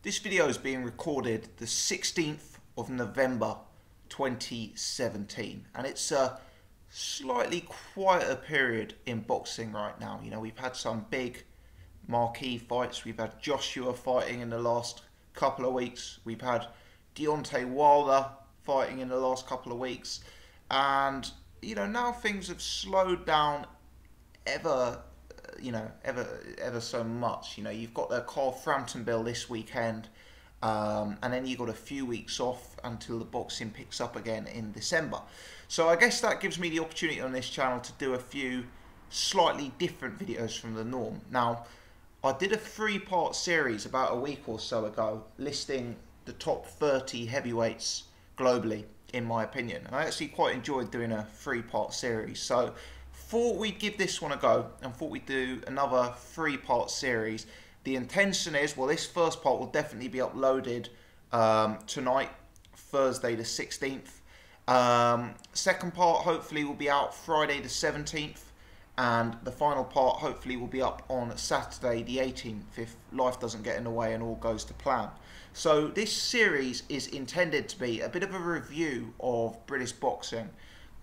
This video is being recorded the 16th of November 2017, and it's a slightly quieter period in boxing right now. You know, we've had some big marquee fights. We've had Joshua fighting in the last couple of weeks. We've had Deontay Wilder fighting in the last couple of weeks, and you know, now things have slowed down ever so much. You know, you've got the Carl Frampton bill this weekend, and then you've got a few weeks off until the boxing picks up again in December. So I guess that gives me the opportunity on this channel to do a few slightly different videos from the norm. Now, I did a 3-part series about a week or so ago listing the top 30 heavyweights globally, in my opinion. And I actually quite enjoyed doing a 3-part series. So thought we'd give this one a go and thought we'd do another 3-part series. The intention is, well, this first part will definitely be uploaded tonight, Thursday the 16th. Second part hopefully will be out Friday the 17th, and the final part hopefully will be up on Saturday the 18th if life doesn't get in the way and all goes to plan. So this series is intended to be a bit of a review of British boxing.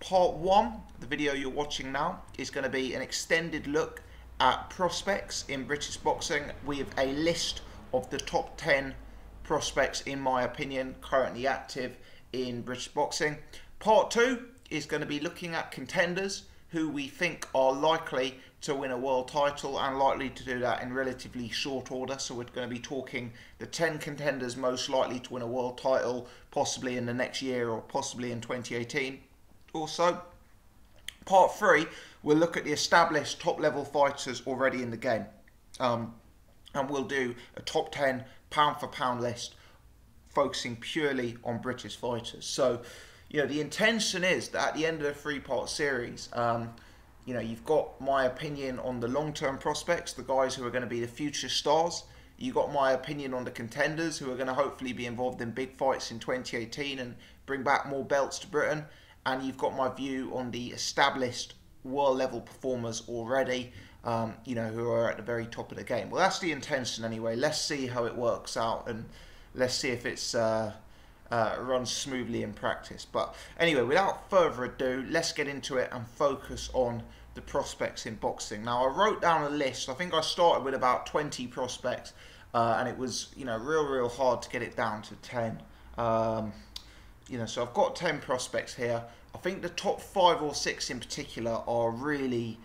Part 1, the video you're watching now, is going to be an extended look at prospects in British boxing with a list of the top 10 prospects, in my opinion, currently active in British boxing. Part 2 is going to be looking at contenders who we think are likely to win a world title and likely to do that in relatively short order. So we're going to be talking the 10 contenders most likely to win a world title, possibly in the next year or possibly in 2018. Also, part 3, we'll look at the established top-level fighters already in the game. And we'll do a top 10 pound-for-pound list focusing purely on British fighters. So, you know, the intention is that at the end of the 3-part series, you know, you've got my opinion on the long-term prospects, the guys who are going to be the future stars. You've got my opinion on the contenders who are going to hopefully be involved in big fights in 2018 and bring back more belts to Britain. And you've got my view on the established world-level performers already, you know, who are at the very top of the game. Well, that's the intention anyway. Let's see how it works out, and let's see if it's runs smoothly in practice. But anyway, without further ado, let's get into it and focus on the prospects in boxing. Now, I wrote down a list. I think I started with about 20 prospects, and it was, you know, real hard to get it down to 10. You know, so I've got 10 prospects here. I think the top 5 or 6 in particular are really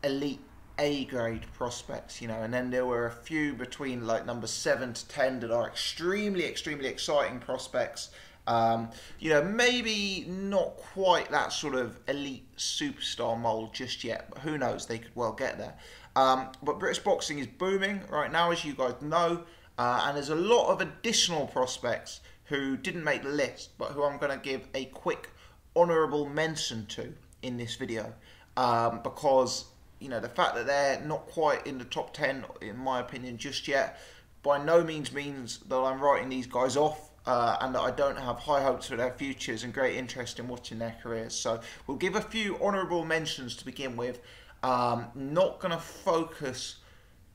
elite A-grade prospects, you know, and then there were a few between like number 7 to 10 that are extremely exciting prospects. You know, maybe not quite that sort of elite superstar mold just yet, but who knows, they could well get there. But British boxing is booming right now, as you guys know, and there's a lot of additional prospects who didn't make the list, but who I'm going to give a quick honourable mention to in this video, because, you know, the fact that they're not quite in the top 10, in my opinion, just yet, by no means that I'm writing these guys off, and that I don't have high hopes for their futures and great interest in watching their careers. So we'll give a few honourable mentions to begin with. Not going to focus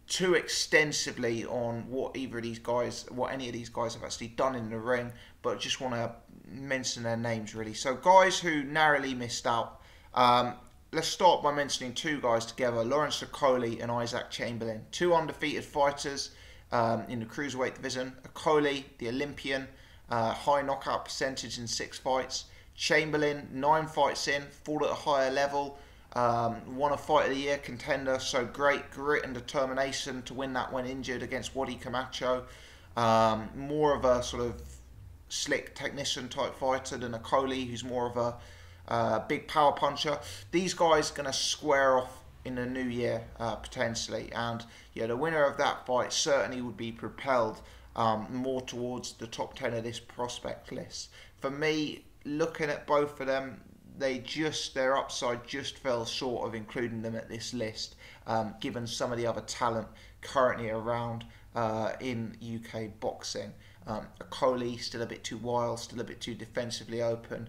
too extensively on what any of these guys have actually done in the ring, but just want to mention their names really. So guys who narrowly missed out. Let's start by mentioning 2 guys together, Lawrence Okolie and Isaac Chamberlain. 2 undefeated fighters in the cruiserweight division. Okolie, the Olympian, high knockout percentage in 6 fights. Chamberlain, 9 fights in, fought at a higher level. Won a Fight of the Year contender, so great grit and determination to win that when injured against Wadi Camacho. More of a sort of slick technician type fighter than Okolie, who's more of a big power puncher. These guys are going to square off in the new year, potentially, and yeah, the winner of that fight certainly would be propelled more towards the top 10 of this prospect list. For me, looking at both of them, their upside just fell short of including them at this list, given some of the other talent currently around in UK boxing. Okolie still a bit too wild, still a bit too defensively open.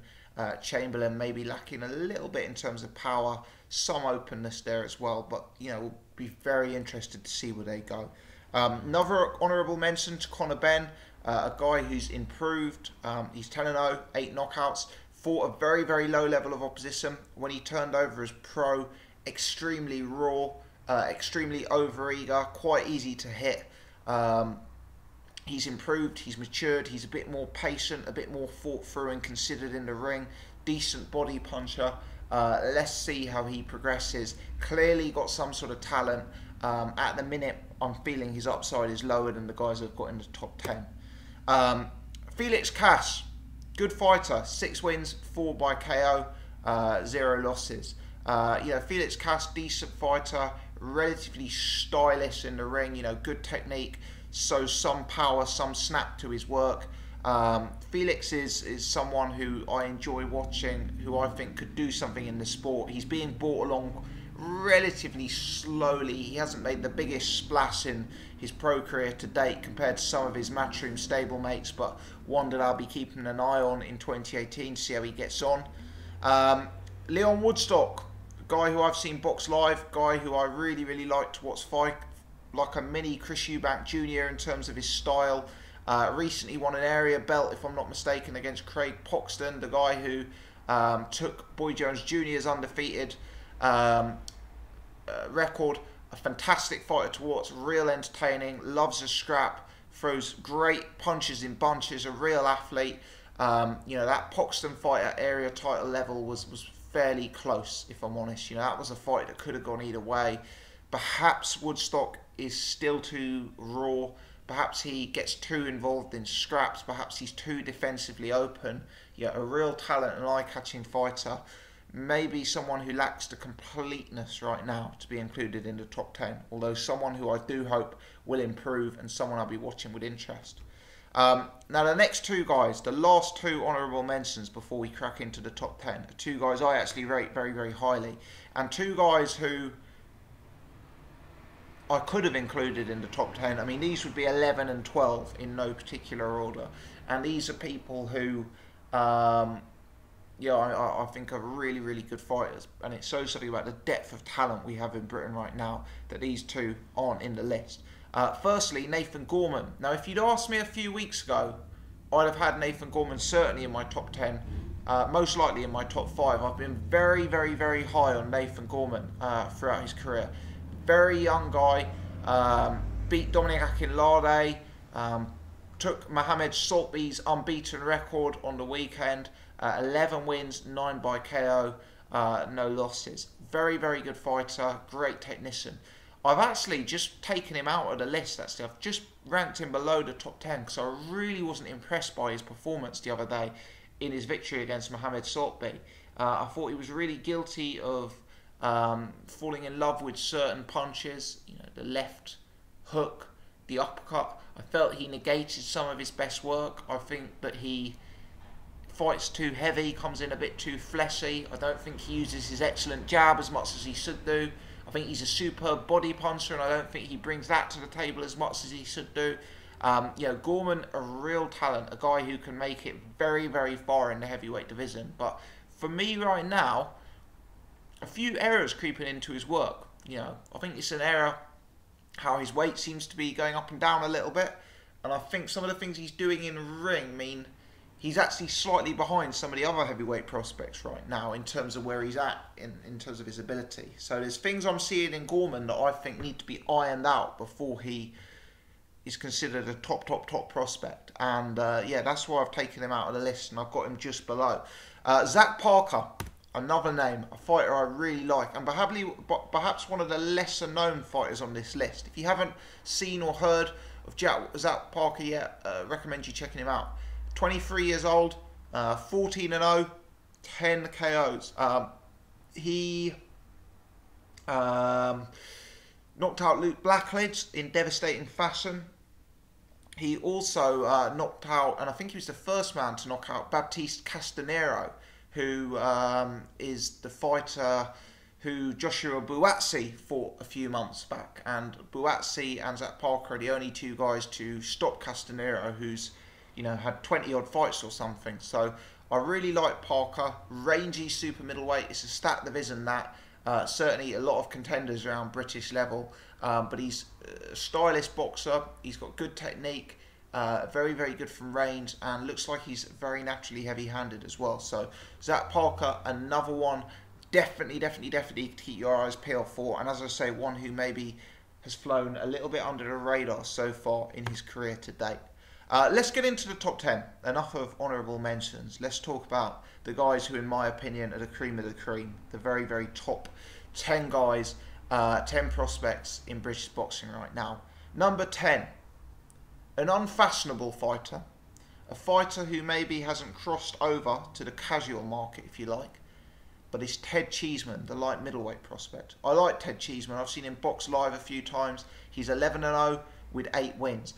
Chamberlain maybe lacking a little bit in terms of power, some openness there as well, but you know, we'll be very interested to see where they go. Another honourable mention to Conor Benn, a guy who's improved. He's 10-0, 8 knockouts. Fought a very, very low level of opposition. When he turned over as pro, extremely raw, extremely over-eager, quite easy to hit. He's improved, he's matured, he's a bit more patient, a bit more thought through and considered in the ring. Decent body puncher. Let's see how he progresses. Clearly got some sort of talent. At the minute, I'm feeling his upside is lower than the guys I've got in the top 10. Felix Katz, good fighter, 6 wins, 4 by KO, 0 losses. Felix Katz, decent fighter, relatively stylish in the ring, good technique, so some power, some snap to his work. Felix is someone who I enjoy watching, who I think could do something in the sport. He's being brought along relatively slowly. He hasn't made the biggest splash in his pro career to date compared to some of his Matchroom stablemates, but one that I'll be keeping an eye on in 2018 to see how he gets on. Leon Woodstock, guy who I've seen box live, guy who I really, really like to watch fight, like a mini Chris Eubank Jr. in terms of his style. Recently won an area belt, if I'm not mistaken, against Craig Poxton, the guy who took Boy Jones Jr.'s undefeated record. A fantastic fighter to watch, real entertaining, loves a scrap, throws great punches in bunches, a real athlete. That Poxton fight at area title level was fairly close, if I'm honest. That was a fight that could have gone either way. Perhaps Woodstock is still too raw. Perhaps he gets too involved in scraps. Perhaps he's too defensively open. A real talent and eye-catching fighter. Maybe someone who lacks the completeness right now to be included in the top 10. Although someone who I do hope will improve and someone I'll be watching with interest. Now the next 2 guys, the last 2 honourable mentions before we crack into the top 10. Are 2 guys I actually rate very, very highly. And 2 guys who I could have included in the top 10. I mean, these would be 11 and 12 in no particular order. And these are people who, I think are really, really good fighters. And it shows something about the depth of talent we have in Britain right now that these 2 aren't in the list. Firstly, Nathan Gorman. Now, if you'd asked me a few weeks ago, I'd have had Nathan Gorman certainly in my top 10. Most likely in my top 5. I've been very, very, very high on Nathan Gorman throughout his career. Very young guy, beat Dominic Akinlade, took Mohamed Selby's unbeaten record on the weekend, 11 wins, 9 by KO, no losses. Very, very good fighter, great technician. I've actually just taken him out of the list, actually. I've just ranked him below the top 10 because I really wasn't impressed by his performance the other day in his victory against Mohamed Selby. I thought he was really guilty of falling in love with certain punches, the left hook, the uppercut. I felt he negated some of his best work. I think that he fights too heavy, comes in a bit too fleshy. I don't think he uses his excellent jab as much as he should do. I think he's a superb body puncher, and I don't think he brings that to the table as much as he should do. Gorman, a real talent, a guy who can make it very, very far in the heavyweight division. But for me right now, a few errors creeping into his work. I think it's an error how his weight seems to be going up and down a little bit, and I think some of the things he's doing in ring mean he's actually slightly behind some of the other heavyweight prospects right now in terms of where he's at in terms of his ability. So there's things I'm seeing in Gorman that I think need to be ironed out before he is considered a top prospect. And that's why I've taken him out of the list and I've got him just below. Zach Parker, another name, a fighter I really like, and perhaps one of the lesser known fighters on this list. If you haven't seen or heard of Zach Parker yet, recommend you checking him out. 23 years old, 14-0, 10 KOs. He knocked out Luke Blackledge in devastating fashion. He also knocked out, and I think he was the first man to knock out Baptiste Castanero, who is the fighter who Joshua Buatsi fought a few months back. And Buatsi and Zach Parker are the only 2 guys to stop Castanero, who's had 20 odd fights or something. So I really like Parker. Rangy super middleweight. It's a stat division that. Certainly a lot of contenders around British level, but he's a stylish boxer. He's got good technique, very, very good from range, and looks like he's very naturally heavy-handed as well. So Zach Parker, another one, definitely to keep your eyes peeled for, and as I say, one who maybe has flown a little bit under the radar so far in his career to date. Let's get into the top 10. Enough of honourable mentions. Let's talk about the guys who, in my opinion, are the cream of the cream. The very, very top 10 guys, 10 prospects in British boxing right now. Number 10, an unfashionable fighter. A fighter who maybe hasn't crossed over to the casual market, if you like. But it's Ted Cheeseman, the light middleweight prospect. I like Ted Cheeseman. I've seen him box live a few times. He's 11-0 with 8 wins.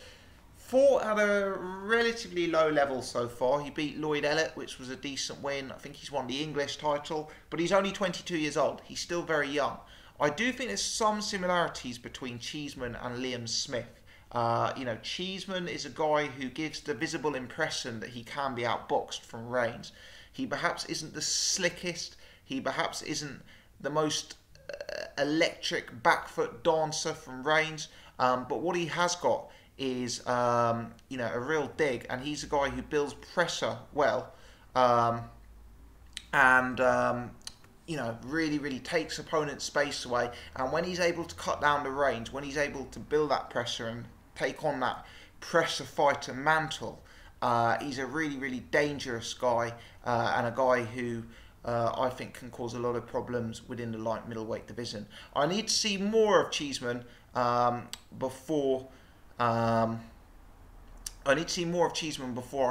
Fought at a relatively low level so far. He beat Lloyd Ellett, which was a decent win. I think he's won the English title, but he's only 22 years old. He's still very young. I do think there's some similarities between Cheeseman and Liam Smith. Cheeseman is a guy who gives the visible impression that he can be outboxed from range. He perhaps isn't the slickest. He perhaps isn't the most electric back foot dancer from range. But what he has got is a real dig, and he's a guy who builds pressure well, really takes opponents' space away. And when he's able to cut down the range, when he's able to build that pressure and take on that pressure fighter mantle, he's a really dangerous guy, and a guy who I think can cause a lot of problems within the light middleweight division. I need to see more of Cheeseman before I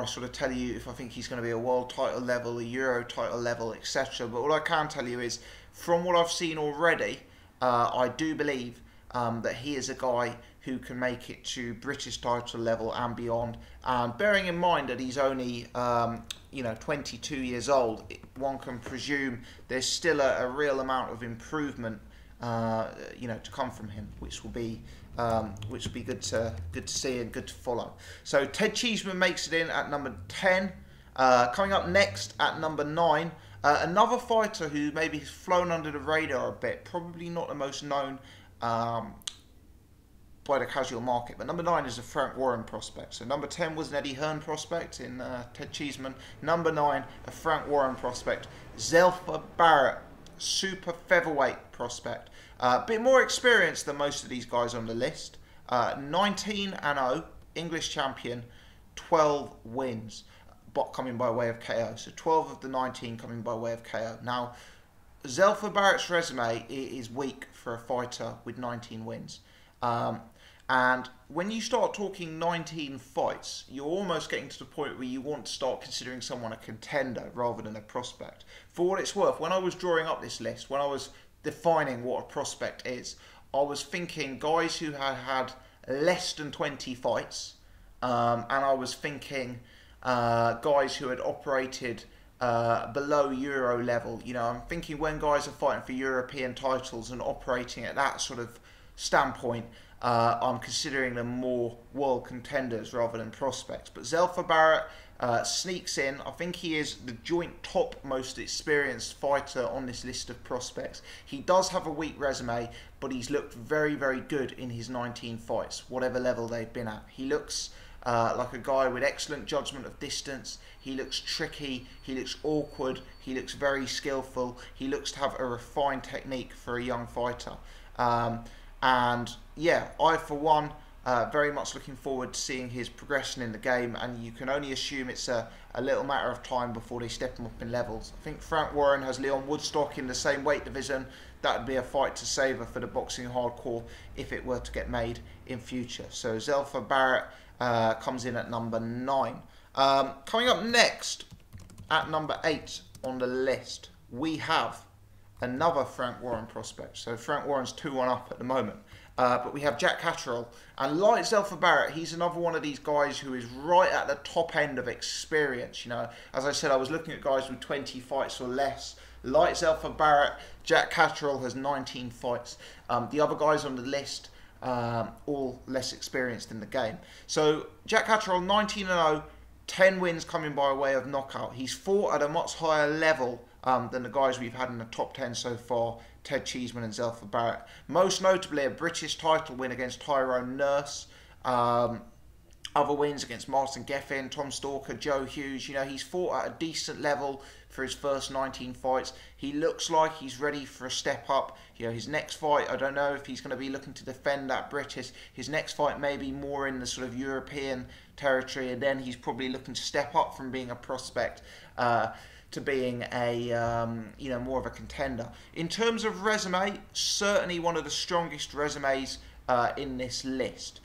sort of tell you if I think he's going to be a world title level, a Euro title level, etc. But all I can tell you is, from what I've seen already, I do believe that he is a guy who can make it to British title level and beyond. And bearing in mind that he's only 22 years old, one can presume there's still a real amount of improvement to come from him, which will be good to see and good to follow. So Ted Cheeseman makes it in at number 10. Coming up next at number 9, another fighter who maybe has flown under the radar a bit, probably not the most known by the casual market, but number 9 is a Frank Warren prospect. So number 10 was an Eddie Hearn prospect in Ted Cheeseman. Number 9, a Frank Warren prospect. Zelffor Barrett, super featherweight prospect. A bit more experienced than most of these guys on the list. 19-0, English champion, 12 wins, but coming by way of KO. So 12 of the 19 coming by way of KO. Now, Zelffor Barrett's resume is weak for a fighter with 19 wins. And when you start talking 19 fights, you're almost getting to the point where you want to start considering someone a contender rather than a prospect. For what it's worth, when I was drawing up this list, when I was defining what a prospect is, I was thinking guys who had less than 20 fights, and I was thinking guys who had operated below Euro level. I'm thinking when guys are fighting for European titles and operating at that sort of standpoint, I'm considering them more world contenders rather than prospects. But Zelffor Barrett sneaks in. I think he is the joint top most experienced fighter on this list of prospects. He does have a weak resume, but he's looked very good in his 19 fights, whatever level they've been at. He looks like a guy with excellent judgment of distance. He looks tricky, he looks awkward, he looks very skillful, he looks to have a refined technique for a young fighter. And yeah, I for one, very much looking forward to seeing his progression in the game, and you can only assume it's a little matter of time before they step him up in levels. I think Frank Warren has Leon Woodstock in the same weight division. That would be a fight to savour for the boxing hardcore if it were to get made in future. So Zelffor Barrett comes in at number 9. Coming up next at number 8 on the list, we have another Frank Warren prospect. So Frank Warren's 2-1 up at the moment. But we have Jack Cottrell. And like Zelffor Barrett, he's another one of these guys who is right at the top end of experience. As I said, I was looking at guys with 20 fights or less. Like Zelffor Barrett, Jack Cottrell has 19 fights. The other guys on the list, all less experienced in the game. So Jack Cottrell, 19-0, 10 wins coming by way of knockout. He's fought at a much higher level than the guys we've had in the top 10 so far. Ted Cheeseman and Zelffor Barrett. Most notably, a British title win against Tyrone Nurse. Other wins against Martin Geffen, Tom Stalker, Joe Hughes. You know, he's fought at a decent level for his first 19 fights. He looks like he's ready for a step up. You know, his next fight, I don't know if he's going to be looking to defend that British. His next fight may be more in the sort of European territory, and then he's probably looking to step up from being a prospect to being a you know, more of a contender. In terms of resume, certainly one of the strongest resumes in this list.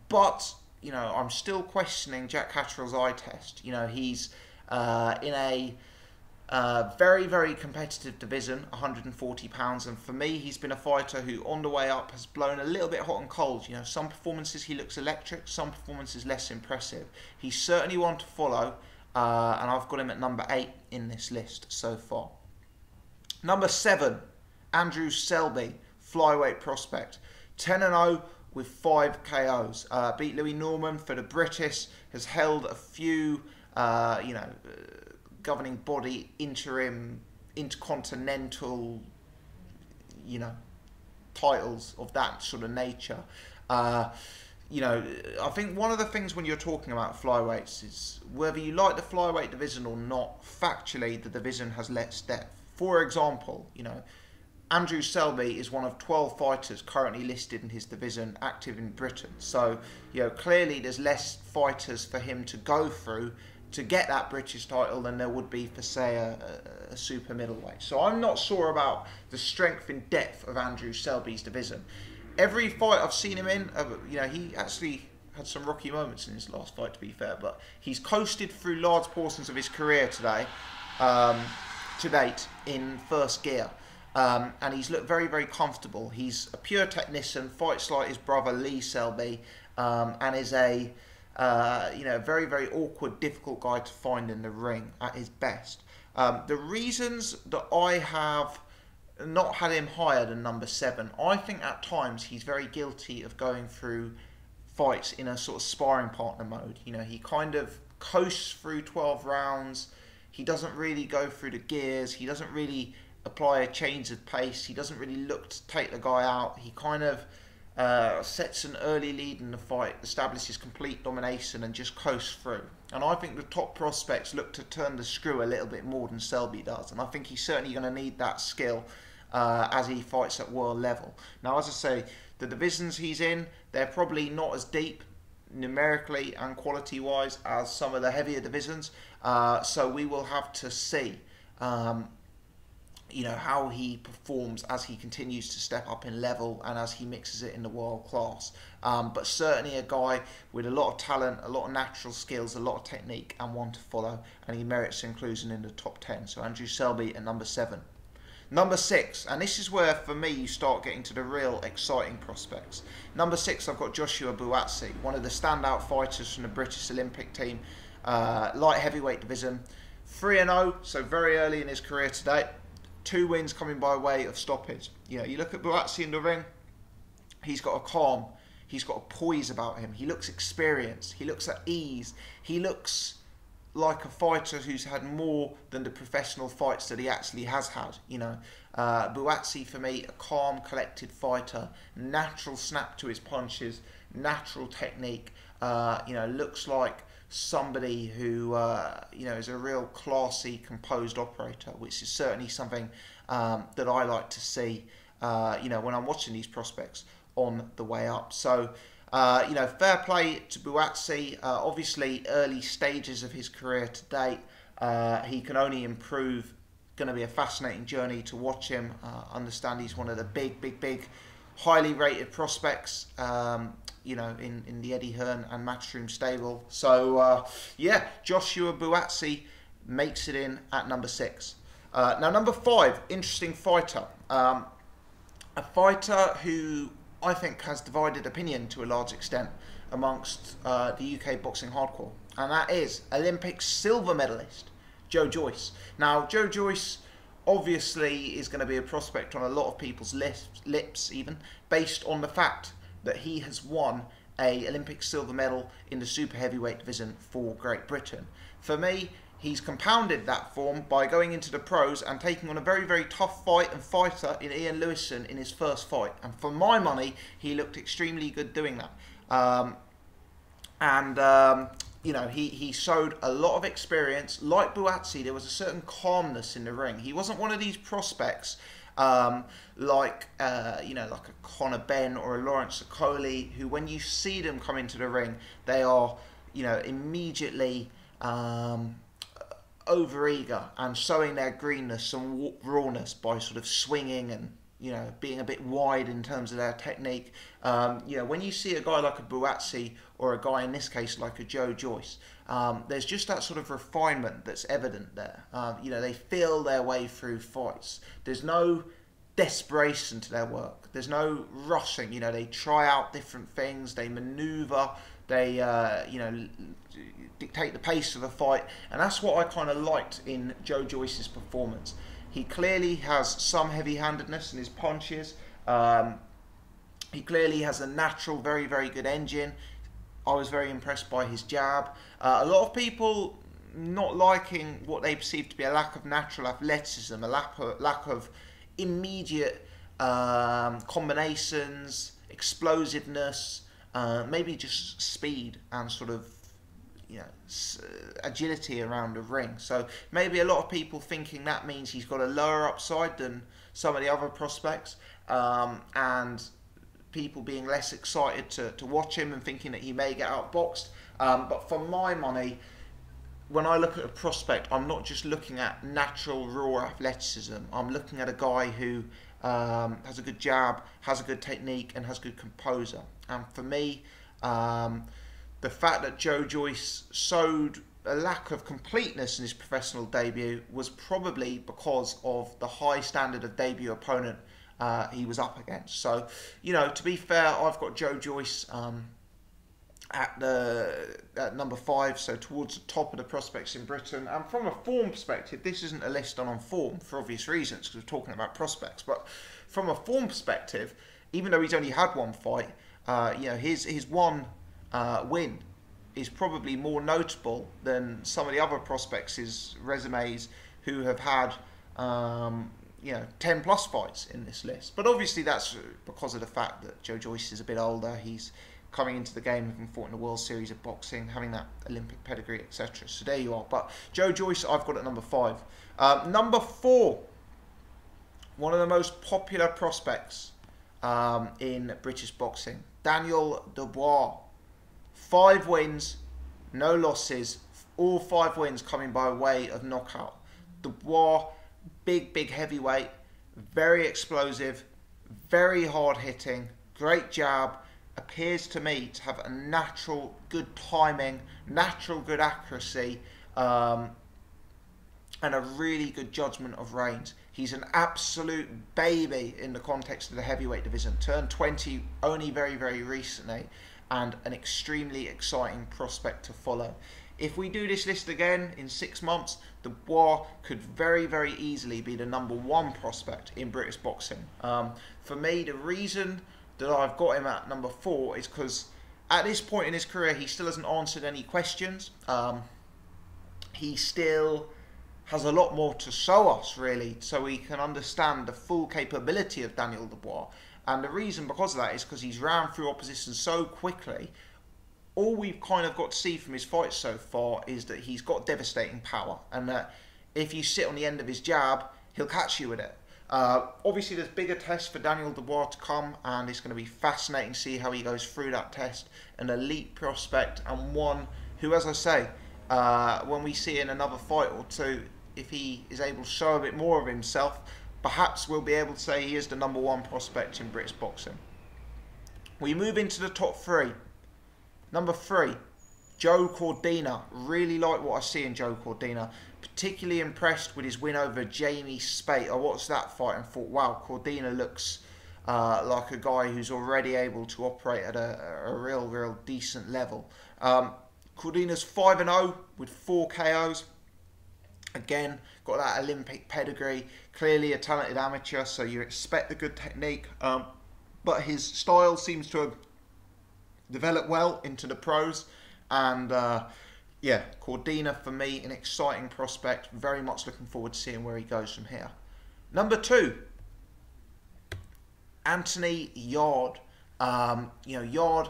But, you know, I'm still questioning Jack Cottrell's eye test. You know, he's in a very, very competitive division, 140 pounds. And for me, he's been a fighter who, on the way up, has blown a little bit hot and cold. You know, some performances he looks electric, some performances less impressive. He's certainly one to follow, and I've got him at number 8 in this list so far. Number 7, Andrew Selby, flyweight prospect. 10-0. with 5 KOs. Beat Louis Norman for the British, has held a few, you know, governing body interim, intercontinental, you know, titles of that sort of nature. You know, I think one of the things when you're talking about flyweights is whether you like the flyweight division or not, factually, the division has less depth. For example, you know, Andrew Selby is one of 12 fighters currently listed in his division, active in Britain. So, you know, clearly there's less fighters for him to go through to get that British title than there would be for, say, a super middleweight. So I'm not sure about the strength and depth of Andrew Selby's division. Every fight I've seen him in, you know, he actually had some rocky moments in his last fight, to be fair, but he's coasted through large portions of his career today, to date, in first gear. And he's looked very, very comfortable. He's a pure technician, fights like his brother Lee Selby, and is a you know, very, very awkward, difficult guy to find in the ring at his best. The reasons that I have not had him higher than number 7, I think at times he's very guilty of going through fights in a sort of sparring partner mode. You know, he kind of coasts through 12 rounds. He doesn't really go through the gears. He doesn't really apply a change of pace. He doesn't really look to take the guy out. He kind of sets an early lead in the fight, establishes complete domination and just coasts through. And I think the top prospects look to turn the screw a little bit more than Selby does. And I think he's certainly going to need that skill as he fights at world level. Now, as I say, the divisions he's in, they're probably not as deep numerically and quality-wise as some of the heavier divisions. So we will have to see you know, how he performs as he continues to step up in level and as he mixes it in the world class. But certainly a guy with a lot of talent, a lot of natural skills, a lot of technique, and one to follow, and he merits inclusion in the top 10. So Andrew Selby at number 7. Number 6, and this is where for me you start getting to the real exciting prospects. Number 6, I've got Joshua Buatsi, one of the standout fighters from the British Olympic team, light heavyweight division. 3-0, so very early in his career today. 2 wins coming by way of stoppage. You know, you look at Buatsi in the ring, he's got a calm, he's got a poise about him, he looks experienced, he looks at ease, he looks like a fighter who's had more than the professional fights that he actually has had. You know, Buatsi for me, a calm, collected fighter, natural snap to his punches, natural technique, you know, looks like somebody who you know, is a real classy, composed operator, which is certainly something that I like to see you know, when I'm watching these prospects on the way up. So you know, fair play to Buatsi. Obviously early stages of his career to date, he can only improve. Going to be a fascinating journey to watch him. Understand he's one of the big highly rated prospects, you know, in the Eddie Hearn and Matchroom stable. So yeah, Joshua Buatsi makes it in at number 6. Now number 5, interesting fighter, a fighter who I think has divided opinion to a large extent amongst the UK boxing hardcore, and that is Olympic silver medalist Joe Joyce. Now Joe Joyce obviously is going to be a prospect on a lot of people's lips, even based on the fact that he has won a Olympic silver medal in the super heavyweight division for Great Britain. For me, he's compounded that form by going into the pros and taking on a very, very tough fight and fighter in Ian Lewison in his first fight. And for my money, he looked extremely good doing that. You know, he showed a lot of experience. Like Buatsi, there was a certain calmness in the ring. He wasn't one of these prospects you know, like a Conor Benn or a Lawrence Okoli, who when you see them come into the ring, they are, you know, immediately overeager and showing their greenness and rawness by sort of swinging and, you know, being a bit wide in terms of their technique. You know, when you see a guy like a Buatsi or a guy in this case like a Joyce, there's just that sort of refinement that's evident there. You know, they feel their way through fights. There's no desperation to their work. There's no rushing. You know, they try out different things. They maneuver. They, you know, dictate the pace of the fight. And that's what I kind of liked in Joyce's performance. He clearly has some heavy-handedness in his punches. He clearly has a natural, very, very good engine. I was very impressed by his jab. A lot of people not liking what they perceive to be a lack of natural athleticism, a lack of immediate combinations, explosiveness, maybe just speed and sort of, you know, agility around the ring. So maybe a lot of people thinking that means he's got a lower upside than some of the other prospects, and people being less excited to watch him and thinking that he may get outboxed. But for my money, when I look at a prospect, I'm not just looking at natural raw athleticism. I'm looking at a guy who has a good jab, has a good technique, and has good composure. And for me, the fact that Joyce showed a lack of completeness in his professional debut was probably because of the high standard of debut opponent he was up against. So, you know, to be fair, I've got Joyce at number 5, so towards the top of the prospects in Britain. And from a form perspective, this isn't a list on form for obvious reasons, because we're talking about prospects. But from a form perspective, even though he's only had one fight, you know, his one win is probably more notable than some of the other prospects' resumes who have had you know, 10 plus fights in this list. But obviously that's because of the fact that Joyce is a bit older. He's coming into the game having fought in the World Series of Boxing, having that Olympic pedigree, etc. So there you are. But Joyce, I've got at number 5. Number 4, one of the most popular prospects in British boxing, Daniel Dubois. 5 wins, no losses, all 5 wins coming by way of knockout. Dubois, big heavyweight, very explosive, very hard hitting, great jab, appears to me to have a natural good timing, natural good accuracy, and a really good judgment of range. He's an absolute baby in the context of the heavyweight division, turned 20 only very, very recently, and an extremely exciting prospect to follow. If we do this list again in 6 months, Dubois could very, very easily be the number 1 prospect in British boxing. For me, the reason that I've got him at number 4 is because at this point in his career, he still hasn't answered any questions. He still has a lot more to show us, really, so we can understand the full capability of Daniel Dubois. And the reason because of that is because he's ran through opposition so quickly. All we've kind of got to see from his fights so far is that he's got devastating power, and that if you sit on the end of his jab, he'll catch you with it. Obviously, there's bigger tests for Daniel Dubois to come, and it's going to be fascinating to see how he goes through that test. An elite prospect, and one who, as I say, when we see in another fight or two, if he is able to show a bit more of himself, perhaps we'll be able to say he is the number 1 prospect in British boxing. We move into the top 3. Number 3, Joe Cordina. Really like what I see in Joe Cordina. Particularly impressed with his win over Jamie Spate. I watched that fight and thought, wow, Cordina looks like a guy who's already able to operate at a real decent level. Cordina's 5-0 with 4 KOs. Again, got that Olympic pedigree. Clearly a talented amateur, so you expect a good technique. But his style seems to have developed well into the pros, and Yeah, Cordina for me, an exciting prospect. Very much looking forward to seeing where he goes from here. Number 2, Anthony Yarde. Yarde,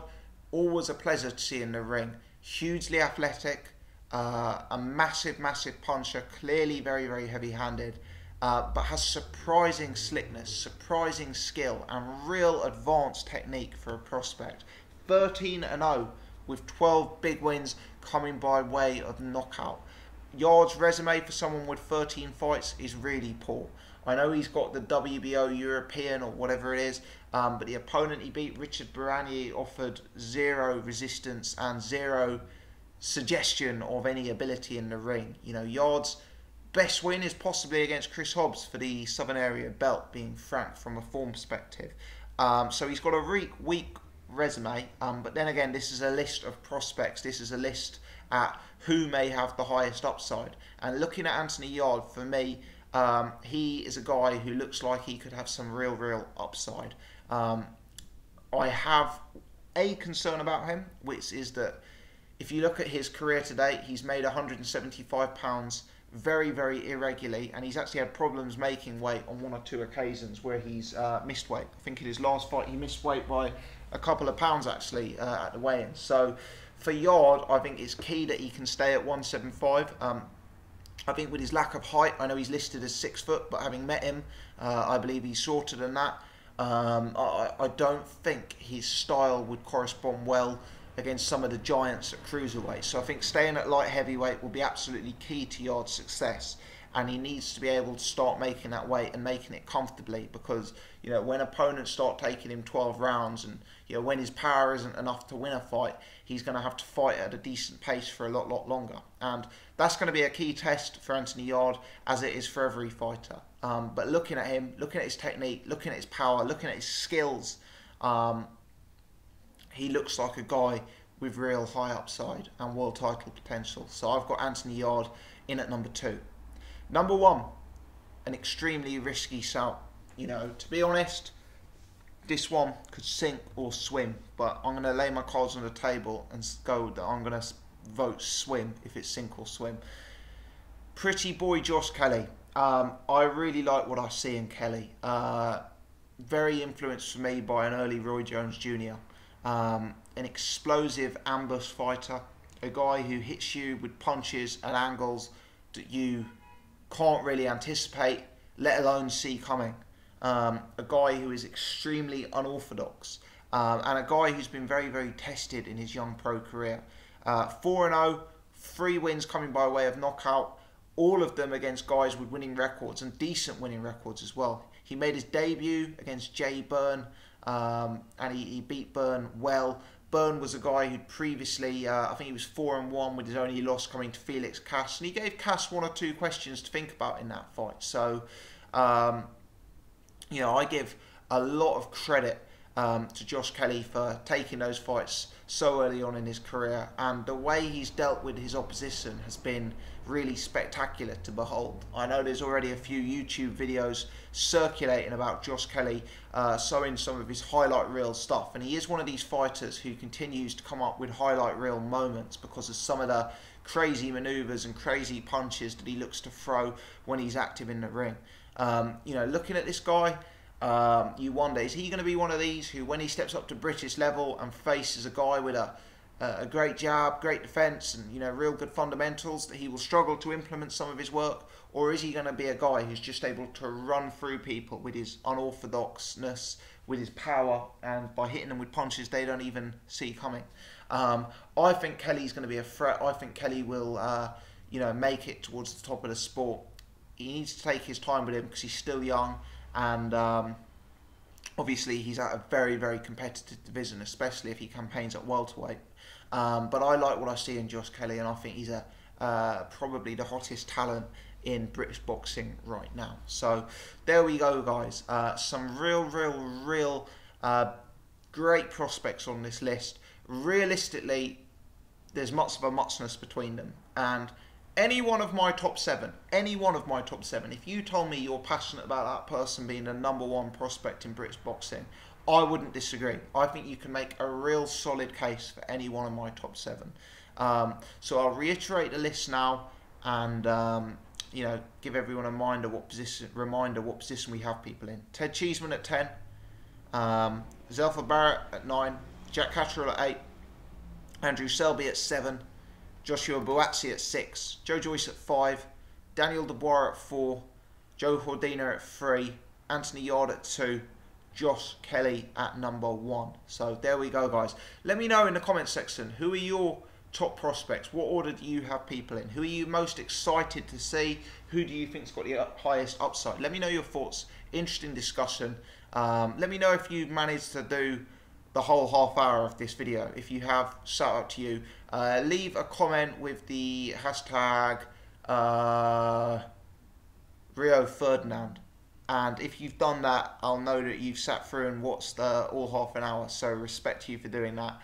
always a pleasure to see in the ring. Hugely athletic, a massive, massive puncher, clearly very, very heavy-handed, but has surprising slickness, surprising skill, and real advanced technique for a prospect. 13-0 with 12 big wins coming by way of knockout. Yarde's resume for someone with 13 fights is really poor. I know he's got the WBO European or whatever it is, but the opponent he beat, Richard Barrani, offered zero resistance and zero suggestion of any ability in the ring. Yarde's best win is possibly against Chris Hobbs for the Southern Area belt, being frank from a form perspective. So he's got a weak resume, but then again, this is a list of prospects. This is a list at who may have the highest upside. And looking at Anthony Yarde, for me, he is a guy who looks like he could have some real upside. I have a concern about him, which is that if you look at his career to date, he's made 175 pounds very, very irregularly, and he's actually had problems making weight on 1 or 2 occasions where he's missed weight. I think in his last fight he missed weight by a couple of pounds actually at the weigh-in. So for Yarde, I think it's key that he can stay at 175. I think with his lack of height, I know he's listed as 6 foot, but having met him, I believe he's shorter than that. I don't think his style would correspond well against some of the giants at cruiserweight. So I think staying at light heavyweight will be absolutely key to Yarde's success, and he needs to be able to start making that weight and making it comfortably, because when opponents start taking him 12 rounds and when his power isn't enough to win a fight, he's going to have to fight at a decent pace for a lot longer, and that's going to be a key test for Anthony Yarde, as it is for every fighter. But looking at him, looking at his technique, looking at his power, looking at his skills, he looks like a guy with real high upside and world title potential. So I've got Anthony Yarde in at number 2. Number 1, an extremely risky shout. To be honest, this one could sink or swim, but I'm going to lay my cards on the table and go that I'm going to vote swim if it's sink or swim. Pretty boy Josh Kelly. I really like what I see in Kelly. Very influenced for me by an early Roy Jones Jr. An explosive ambush fighter, a guy who hits you with punches and angles that you can't really anticipate, let alone see coming. A guy who is extremely unorthodox, and a guy who's been very tested in his young pro career. 4-0, 3 wins coming by way of knockout, all of them against guys with winning records and decent winning records as well. He made his debut against Jay Byrne, and he beat Byrne well. Byrne was a guy who'd previously, I think he was 4-1 with his only loss coming to Felix Katz, and he gave Katz 1 or 2 questions to think about in that fight. So, I give a lot of credit to Josh Kelly for taking those fights so early on in his career, and the way he's dealt with his opposition has been really spectacular to behold. I know there's already a few YouTube videos circulating about Josh Kelly showing some of his highlight reel stuff, and he is one of these fighters who continues to come up with highlight reel moments because of some of the crazy maneuvers and crazy punches that he looks to throw when he's active in the ring. Looking at this guy, you wonder, is he going to be one of these who, when he steps up to British level and faces a guy with a great jab, great defence, and real good fundamentals, that he will struggle to implement some of his work? Or is he going to be a guy who's just able to run through people with his unorthodoxness, with his power, and by hitting them with punches they don't even see coming? I think Kelly's going to be a threat. I think Kelly will make it towards the top of the sport. He needs to take his time with him because he's still young, and obviously he's at a very competitive division, especially if he campaigns at welterweight. But I like what I see in Josh Kelly, and I think he's probably the hottest talent in British boxing right now. So there we go, guys. Some real great prospects on this list. Realistically, there's much of a muchness between them, and any one of my top 7, if you told me you're passionate about that person being the #1 prospect in British boxing, I wouldn't disagree. I think you can make a real solid case for any one of my top 7. So I'll reiterate the list now, and you know, give everyone a reminder what position we have people in. Ted Cheeseman at 10, Zelffor Barrett at 9, Jack Cottrell at 8, Andrew Selby at 7, Joshua Otzi at 6, Joe Joyce at 5, Daniel Dubois at 4, Joe Cordina at 3, Anthony Yard at 2, Josh Kelly at number 1. So there we go, guys. Let me know in the comments section, who are your top prospects? What order do you have people in? Who are you most excited to see? Who do you think's got the highest upside? Let me know your thoughts. Interesting discussion. Let me know if you managed to do the whole half hour of this video. If you have, shout out to you. Leave a comment with the hashtag Rio Ferdinand. And if you've done that, I'll know that you've sat through and watched all half an hour. So respect to you for doing that.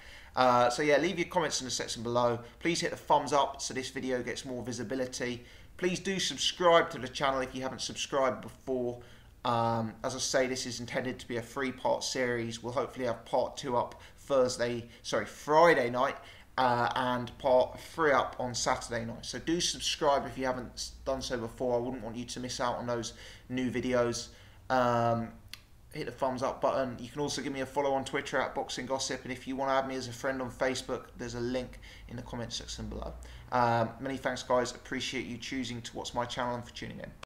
So yeah, leave your comments in the section below. Please hit the thumbs up so this video gets more visibility. Please do subscribe to the channel if you haven't subscribed before. As I say, this is intended to be a 3-part series. We'll hopefully have part 2 up Friday night, and part 3 up on Saturday night. So do subscribe if you haven't done so before. I wouldn't want you to miss out on those new videos. Hit the thumbs up button. You can also give me a follow on Twitter at Boxing Gossip, and if you want to add me as a friend on Facebook, there's a link in the comment section below. Many thanks, guys. Appreciate you choosing to watch my channel and for tuning in.